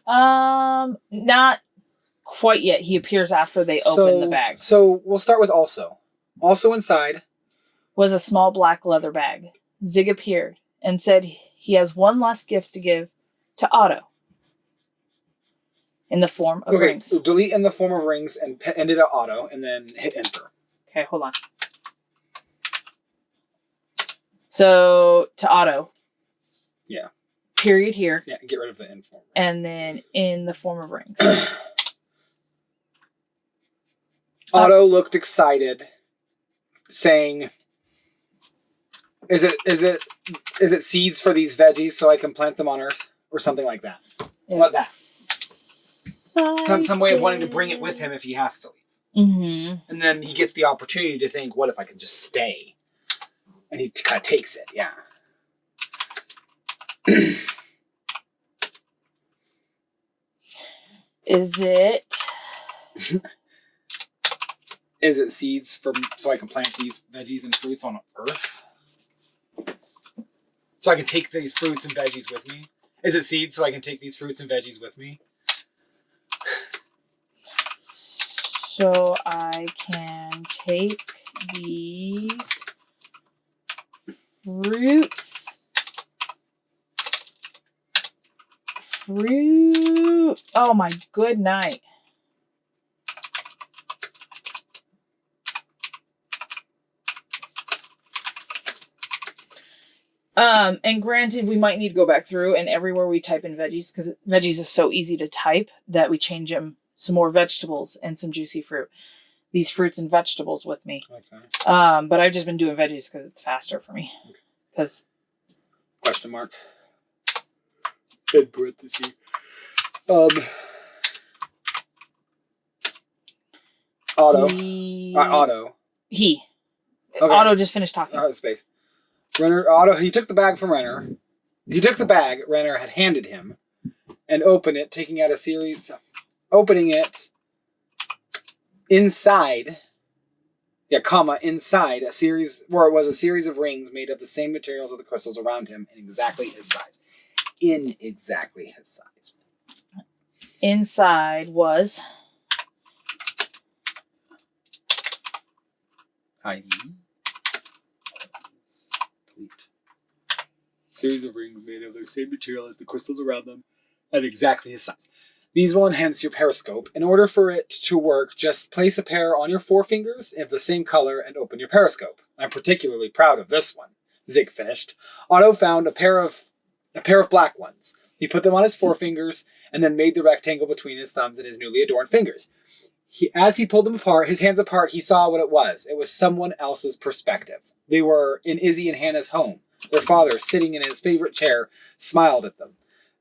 Not quite yet. He appears after they open the bag. So we'll start with also. Also inside was a small black leather bag. Zig appeared and said he has one last gift to give to Otto. In the form of rings. So delete in the form of rings and end it at Otto and then hit enter. Okay, hold on. So to Otto. Yeah. Period here. Yeah, get rid of the in form. And then in the form of rings. Otto looked excited, saying, "Is it seeds for these veggies so I can plant them on Earth or something like that?" What that? Some way of wanting to bring it with him if he has to leave. And then he gets the opportunity to think, "What if I can just stay?" And he kind of takes it. Yeah. Is it seeds so I can plant these veggies and fruits on Earth? So I can take these fruits and veggies with me? Is it seeds so I can take these fruits and veggies with me? So I can take these fruits. Oh my good night. And granted, we might need to go back through and everywhere we type in veggies, because veggies is so easy to type that we change them some more vegetables and some juicy fruit. These fruits and vegetables with me. Okay. But I've just been doing veggies because it's faster for me. Because. Question mark. in parentheses. Otto. Otto. He. Okay. Otto just finished talking. Space. Otto, he took the bag from Renner. He took the bag Renner had handed him and opened it, opening it inside, inside a series of rings made of the same materials of the crystals around him in exactly his size. Inside was ID. Series of rings made of the same material as the crystals around them at exactly his size. These will enhance your periscope. In order for it to work, just place a pair on your forefingers of the same color and open your periscope. I'm particularly proud of this one, Zig finished. Otto found a pair of black ones. He put them on his forefingers and then made the rectangle between his thumbs and his newly adorned fingers. As he pulled them apart, his hands apart, he saw what it was. It was someone else's perspective. They were in Izzi and Hannah's home. Their father, sitting in his favorite chair, smiled at them.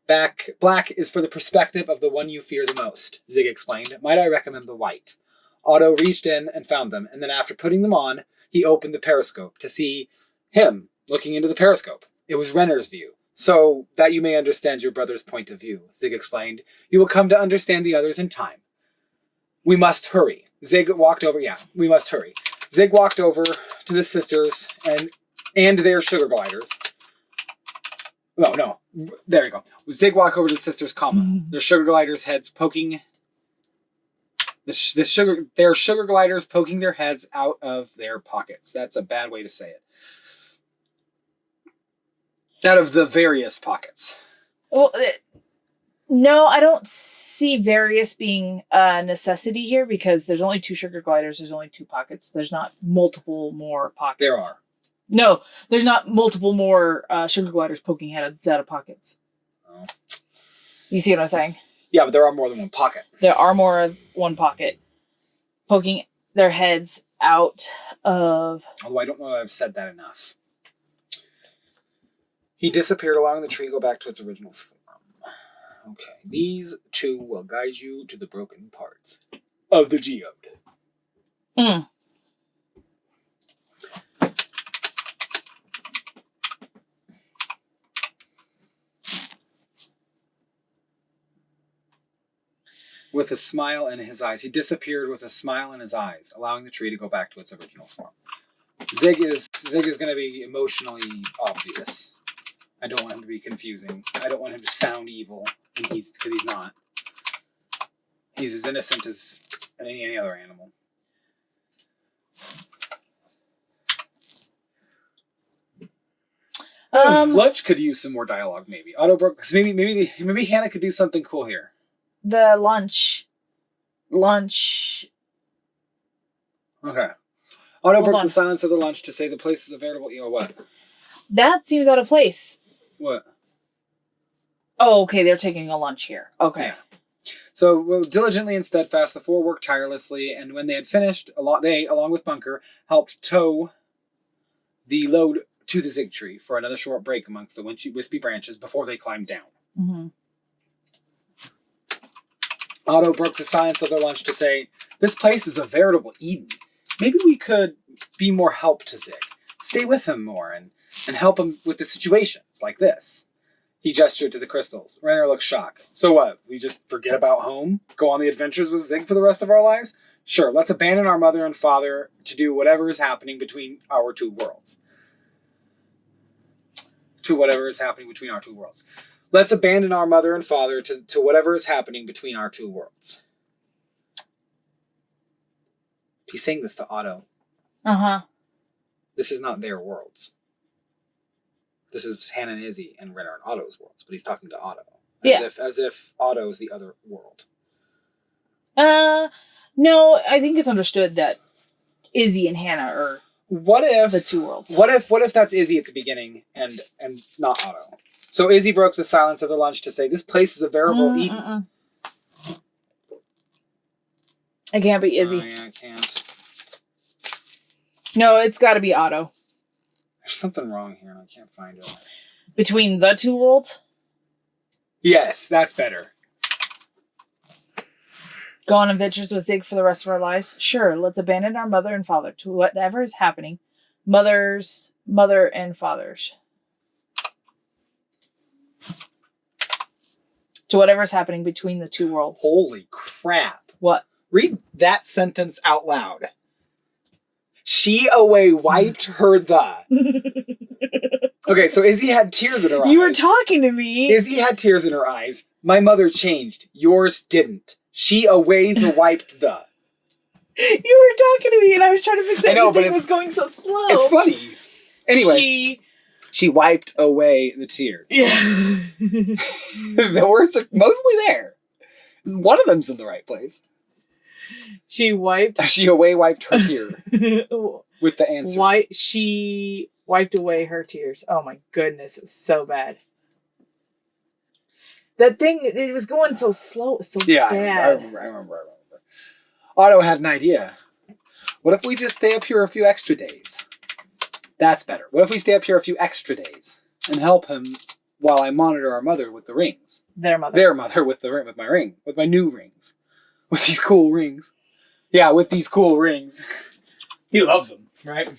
Black is for the perspective of the one you fear the most, Zig explained. Might I recommend the white? Otto reached in and found them, and then after putting them on, he opened the periscope to see him looking into the periscope. It was Renner's view. So that you may understand your brother's point of view, Zig explained. You will come to understand the others in time. We must hurry. We must hurry. Zig walked over to the sisters and their sugar gliders. No. There you go. Zig walked over to the sisters, their sugar gliders' heads poking. Their sugar gliders poking their heads out of their pockets. That's a bad way to say it. Out of the various pockets. Well, no, I don't see various being a necessity here because there's only 2 sugar gliders. There's only 2 pockets. There's not multiple more pockets. There are. No, there's not multiple more sugar gliders poking heads out of pockets. Oh. You see what I'm saying? Yeah, but there are more than one pocket. There are more than one pocket poking their heads out of... Although I don't know if I've said that enough. He disappeared, allowing the tree to go back to its original form. Okay, these 2 will guide you to the broken parts of the geode. With a smile in his eyes. He disappeared with a smile in his eyes, allowing the tree to go back to its original form. Zig is going to be emotionally obvious. I don't want him to be confusing. I don't want him to sound evil, because he's not. He's as innocent as any other animal. Lunch could use some more dialogue, maybe. Otto broke. Maybe Hannah could do something cool here. The lunch. Okay. Otto broke the silence of the lunch to say the place is a veritable... what? That seems out of place. What? Oh, okay, they're taking a lunch here. Okay. Yeah. So, diligently and steadfast, the 4 worked tirelessly, and when they had finished, they, along with Bunkr, helped tow the load to the Zig tree for another short break amongst the wispy branches before they climbed down. Mm-hmm. Otto broke the silence of their lunch to say, this place is a veritable Eden. Maybe we could be more help to Zig. Stay with him more and help him with the situations like this. He gestured to the crystals. Renner looked shocked. So what? We just forget about home? Go on the adventures with Zig for the rest of our lives? Sure, let's abandon our mother and father to do whatever is happening between our 2 worlds. Let's abandon our mother and father to whatever is happening between our 2 worlds. He's saying this to Otto. Uh-huh. This is not their worlds. This is Hannah and Izzi and Renner and Otto's worlds, but he's talking to Otto. As if Otto is the other world. No, I think it's understood that Izzi and Hannah are the 2 worlds. What if that's Izzi at the beginning and not Otto? So Izzi broke the silence of the lunch to say, this place is a veritable Eden. It can't be Izzi. Oh, yeah, I can't. No, it's got to be Otto. There's something wrong here and I can't find it. Between the 2 worlds? Yes, that's better. Go on adventures with Zig for the rest of our lives? Sure, let's abandon our mother and father to whatever is happening. Mother and fathers. To whatever's happening between the two worlds. Holy crap. What? Read that sentence out loud. She away wiped her the. Okay, so Izzy had tears in her eyes. You were talking to me. Izzy had tears in her eyes. My mother changed. Yours didn't. She away the wiped the. You were talking to me and I was trying to fix it. I know, but it was going so slow. It's funny. Anyway. She wiped away the tears. Yeah. The words are mostly there. One of them's in the right place. She wiped her tear with the answer. She wiped away her tears. Oh my goodness, it's so bad. That thing, it was going so slow. It's so bad. I remember. Otto had an idea. What if we just stay up here a few extra days? That's better. What if we stay up here a few extra days and help him while I monitor our mother with the rings? Their mother with my new rings, with these cool rings. Yeah, with these cool rings. He loves them, right?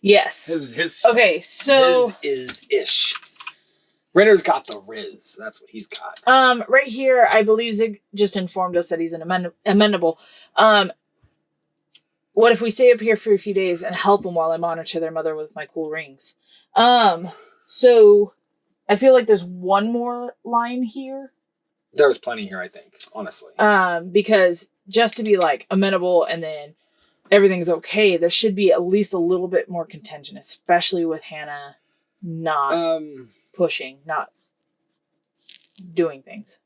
Yes. His okay, so his is ish. Renner's got the riz. That's what he's got. Right here, I believe Zig just informed us that he's amendable. What if we stay up here for a few days and help them while I monitor their mother with my cool rings? So I feel like there's one more line here. There's plenty here, I think, honestly. Because just to be like amenable and then everything's okay, there should be at least a little bit more contention, especially with Hannah not pushing, not doing things.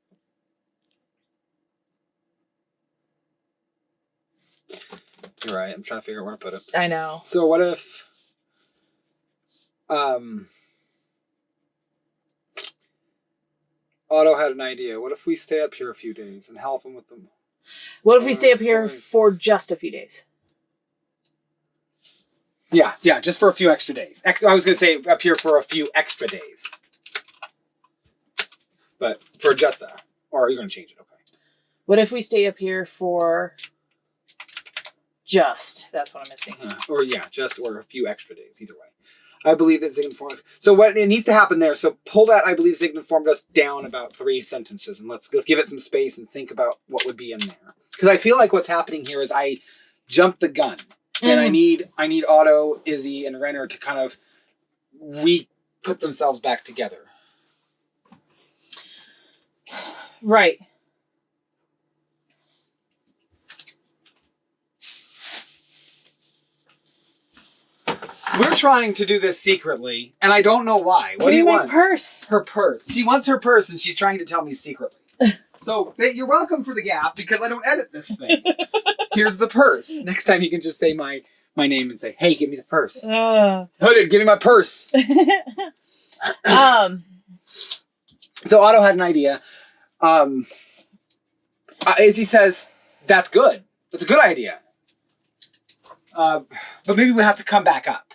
You're right. I'm trying to figure out where to put it. I know. So what if Otto had an idea. What if we stay up here a few days and help him with them? What if we stay up here for just a few days? Yeah, just for a few extra days. I was going to say up here for a few extra days. But for just or are you going to change it? Okay. What if we stay up here for that's what I'm thinking. Or a few extra days, either way. I believe that Zig informed. So what it needs to happen there. So pull that. I believe Zig informed us down about 3 sentences, and let's give it some space and think about what would be in there. Because I feel like what's happening here is I jumped the gun, and I need Otto, Izzy, and Renner to kind of put themselves back together. Right. We're trying to do this secretly, and I don't know why. What do you want? Purse. Her purse. She wants her purse, and she's trying to tell me secretly. So you're welcome for the gap, because I don't edit this thing. Here's the purse. Next time you can just say my name and say, "Hey, give me the purse." Hooded, give me my purse. So Otto had an idea. Izzy says, "That's good. That's a good idea. But maybe we have to come back up."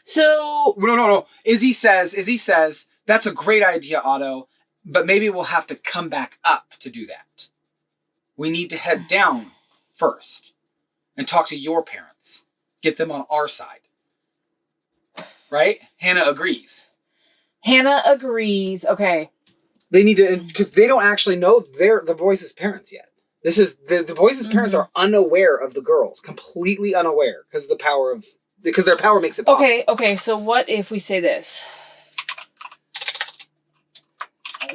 So No. Izzy says, "That's a great idea, Otto, but maybe we'll have to come back up to do that. We need to head down first and talk to your parents. Get them on our side." Right? Hannah agrees. Okay. They need to, because they don't actually know the boys' parents yet. This is the boys' parents are unaware of the girls, completely unaware, because their power makes it possible. Okay. So what if we say this?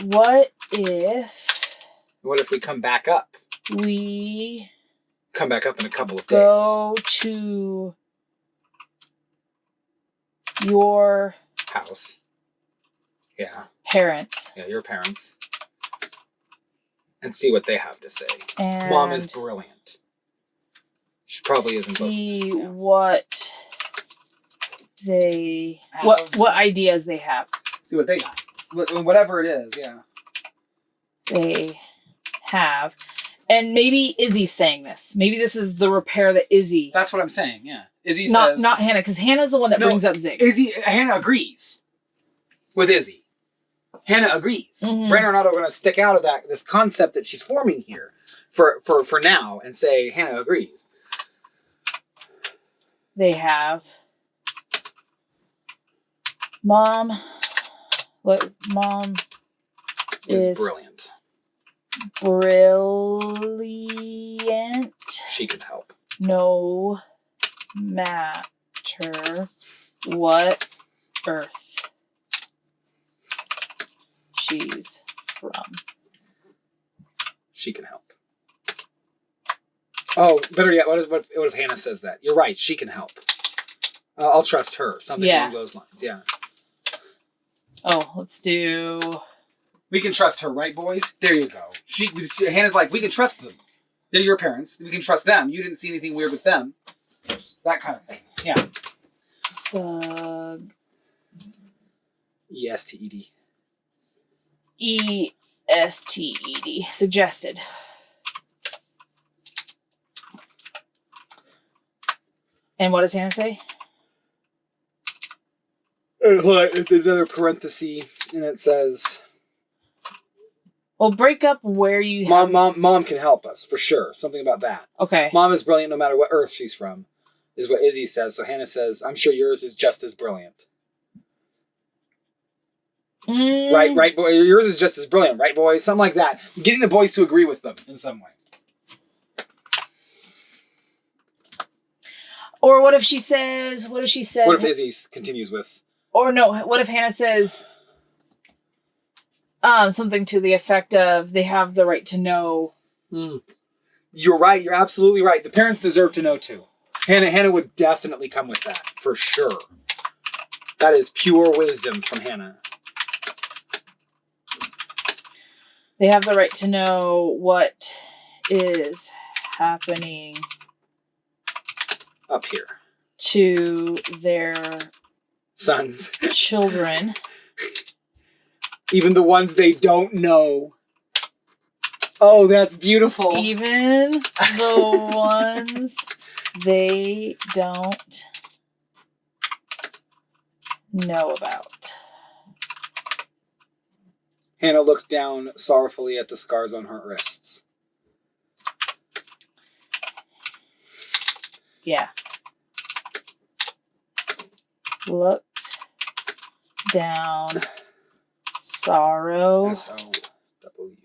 What if we come back up? We come back up in a couple of days. Go to your house. Yeah. Parents. Yeah, your parents. And see what they have to say. And Mom is brilliant. She probably isn't. See what they what ideas they have. See what they got. Whatever it is, yeah. They have. And maybe Izzy's saying this. Maybe this is the repair that Izzy. That's what I'm saying, yeah. Izzy says. Says. Not Hannah, because Hannah's the one that brings up Zig. Hannah agrees with Izzy. Hannah agrees. Mhm. Brenner and Otto are going to stick out of this concept that she's forming here for now and say Hannah agrees. They have Mom. What Mom Is brilliant. Brilliant. She can help. No matter what Earth she's from. She can help. Oh, better yet, what if Hannah says that? You're right, she can help. I'll trust her. Something along those lines, yeah. Oh, let's do... We can trust her, right, boys? There you go. Hannah's like, we can trust them. They're your parents. We can trust them. You didn't see anything weird with them. That kind of thing. Yeah. E-S-T-E-D. E-S-T-E-D. Suggested. And what does Hannah say? There's another parenthesis, and it says... Well, break up where you have... Mom can help us, for sure. Something about that. Okay. Mom is brilliant no matter what Earth she's from, is what Izzi says. So Hannah says, I'm sure yours is just as brilliant. Right, boy. Yours is just as brilliant, right, boys? Something like that. Getting the boys to agree with them in some way. Or what if she says... What if Izzi continues with... Or no, what if Hannah says... something to the effect of they have the right to know. You're right. You're absolutely right. The parents deserve to know too. Hannah would definitely come with that for sure. That is pure wisdom from Hannah. They have the right to know what is happening up here to their sons, children. Even the ones they don't know. Oh, that's beautiful. Even the ones they don't know about. Hannah looked down sorrowfully at the scars on her wrists. Yeah. Looked down. Sorrow. S-O-W.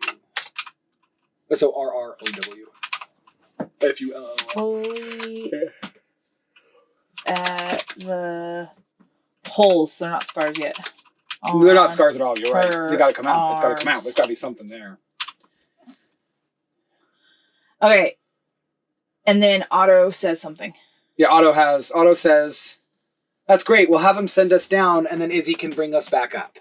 S-O-R-R-O-W. F-U-L-L. Fully at the holes. They're not scars yet. They're not scars at all. You're right. They gotta come out. It's gotta come out. There's gotta be something there. Okay. And then Otto says something. Yeah, Otto says, that's great. We'll have him send us down and then Izzi can bring us back up.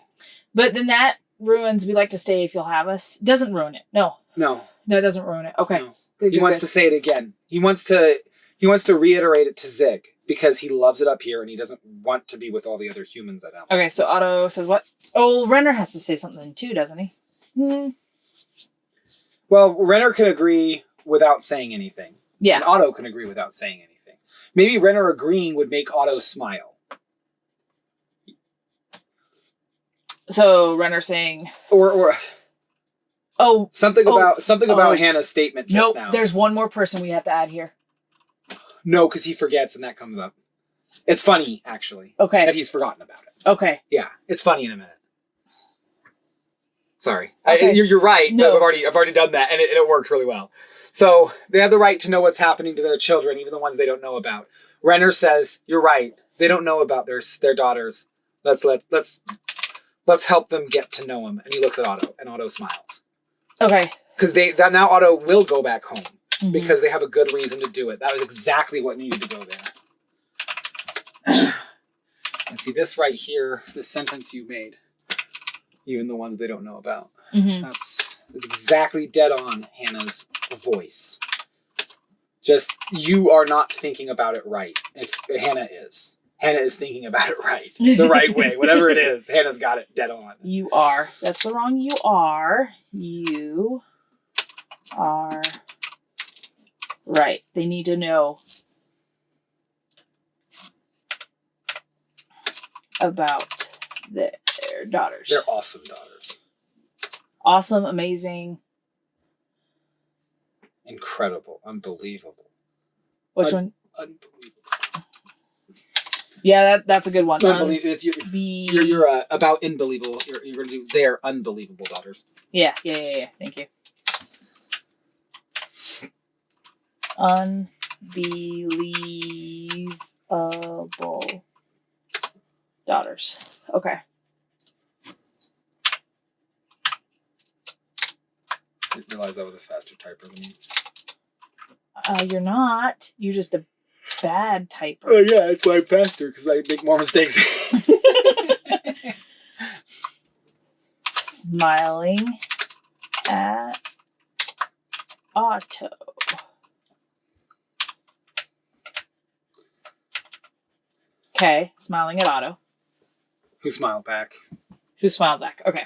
But then that ruins, we like to stay if you'll have us. Doesn't ruin it. No, it doesn't ruin it. Okay. No. He wants to say it again. He wants to reiterate it to Zig because he loves it up here and he doesn't want to be with all the other humans at Elm. Okay, so Otto says what? Oh, Renner has to say something too, doesn't he? Well, Renner can agree without saying anything. Yeah. And Otto can agree without saying anything. Maybe Renner agreeing would make Otto smile. So Renner saying, or something about Hannah's statement just now. There's one more person we have to add here. No, because he forgets and that comes up. It's funny actually. Okay. That he's forgotten about it. Okay. Yeah, it's funny in a minute. Sorry, okay. You're right. No. I've already done that and it worked really well. So they have the right to know what's happening to their children, even the ones they don't know about. Renner says, "You're right. They don't know about their daughters. Let's help them get to know him." And he looks at Otto, and Otto smiles. Okay. Because now Otto will go back home because they have a good reason to do it. That was exactly what needed to go there. And see this right here, this sentence you made, even the ones they don't know about. That's exactly dead on Hannah's voice. Just, you are not thinking about it right. If Hannah is. Hannah is thinking about it right. The right way. Whatever it is, Hannah's got it dead on. You are. That's the wrong you are. You are right. They need to know about their daughters. They're awesome daughters. Awesome, amazing. Incredible. Unbelievable. Which one? Unbelievable. Yeah, that's a good one. Unbelievable. It's you're about unbelievable. You're going to do their unbelievable daughters. Yeah. Thank you. Unbelievable daughters. Okay. I didn't realize I was a faster typer than you. You're not. You're just a bad typer. Oh yeah, that's why I'm faster, because I make more mistakes. Smiling at Otto. Okay, smiling at Otto. Who smiled back? Who smiled back? Okay.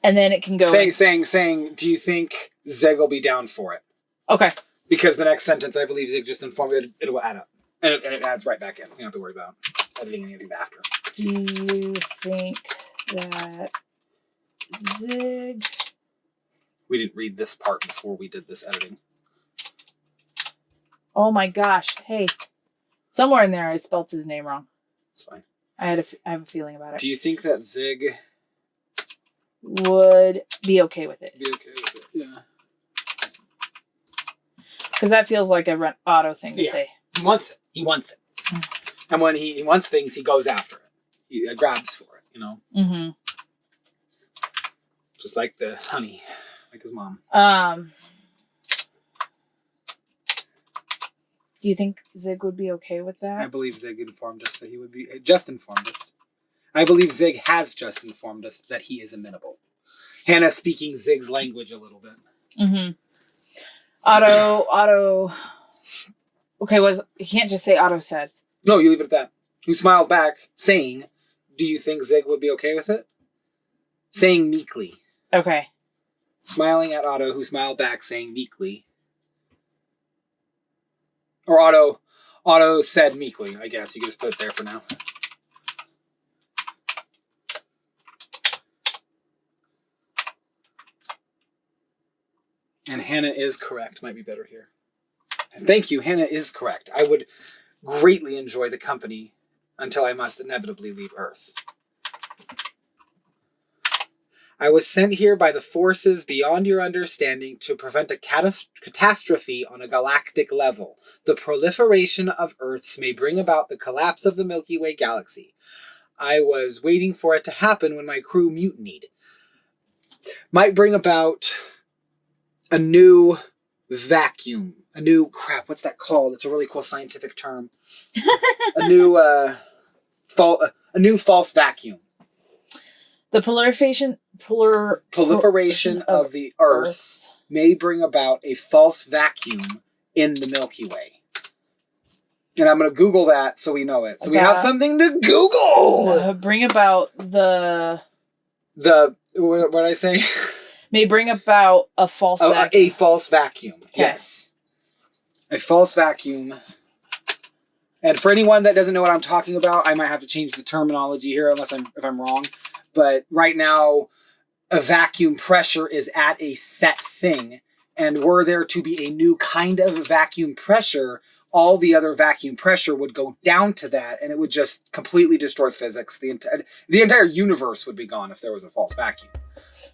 And then it can go saying, do you think Zeg will be down for it? Okay. Because the next sentence, I believe Zeg just informed me it will add up. And it adds right back in. You don't have to worry about editing anything after. Do you think that Zeg... We didn't read this part before we did this editing. Oh my gosh. Hey. Somewhere in there I spelt his name wrong. It's fine. I have a feeling about it. Do you think that Zeg would be okay with it? Be okay with it, yeah. Because that feels like a Otto thing to say. He wants it. He wants it. And when he wants things, he goes after it. He grabs for it, you know? Mm-hmm. Just like the honey. Like his mom. Do you think Zeg would be okay with that? I believe Zeg informed us that he would be... Just informed us. I believe Zeg has just informed us that he is amenable. Hannah speaking Zeg's language a little bit. Mm-hmm. Otto... Okay, you can't just say Otto said. No, you leave it at that. Who smiled back, saying, do you think Zeg would be okay with it? Saying meekly. Okay. Smiling at Otto, who smiled back, saying meekly. Or Otto said meekly, I guess. You can just put it there for now. And Hannah is correct. Might be better here. Thank you. Hannah is correct. I would greatly enjoy the company until I must inevitably leave Earth. I was sent here by the forces beyond your understanding to prevent a catastrophe on a galactic level. The proliferation of Earths may bring about the collapse of the Milky Way galaxy. I was waiting for it to happen when my crew mutinied. Might bring about a new vacuum. A new... Crap, what's that called? It's a really cool scientific term. A new false vacuum. The proliferation of the Earths may bring about a false vacuum in the Milky Way. And I'm going to Google that so we know it. So we have something to Google! Bring about the... What did I say? May bring about a false vacuum. A false vacuum, okay. Yes. A false vacuum. And for anyone that doesn't know what I'm talking about, I might have to change the terminology here if I'm wrong. But right now, a vacuum pressure is at a set thing. And were there to be a new kind of vacuum pressure, all the other vacuum pressure would go down to that, and it would just completely destroy physics. The entire universe would be gone if there was a false vacuum.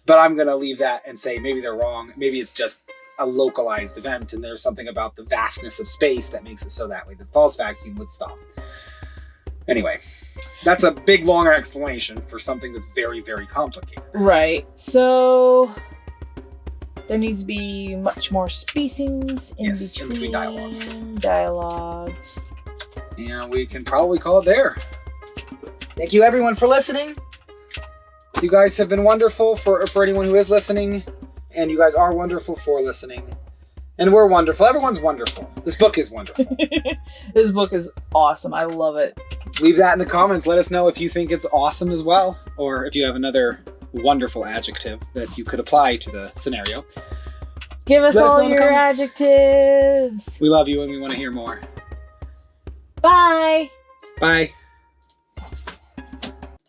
But I'm going to leave that and say maybe they're wrong. Maybe it's just a localized event, and there's something about the vastness of space that makes it so that way. The false vacuum would stop. Anyway, that's a big, long explanation for something that's very, very complicated. Right. So there needs to be much more spacings in between dialogues. And we can probably call it there. Thank you, everyone, for listening. You guys have been wonderful for anyone who is listening. And you guys are wonderful for listening. And we're wonderful. Everyone's wonderful. This book is wonderful. This book is awesome. I love it. Leave that in the comments. Let us know if you think it's awesome as well. Or if you have another wonderful adjective that you could apply to the scenario. Give us all your adjectives. We love you and we want to hear more. Bye! Bye.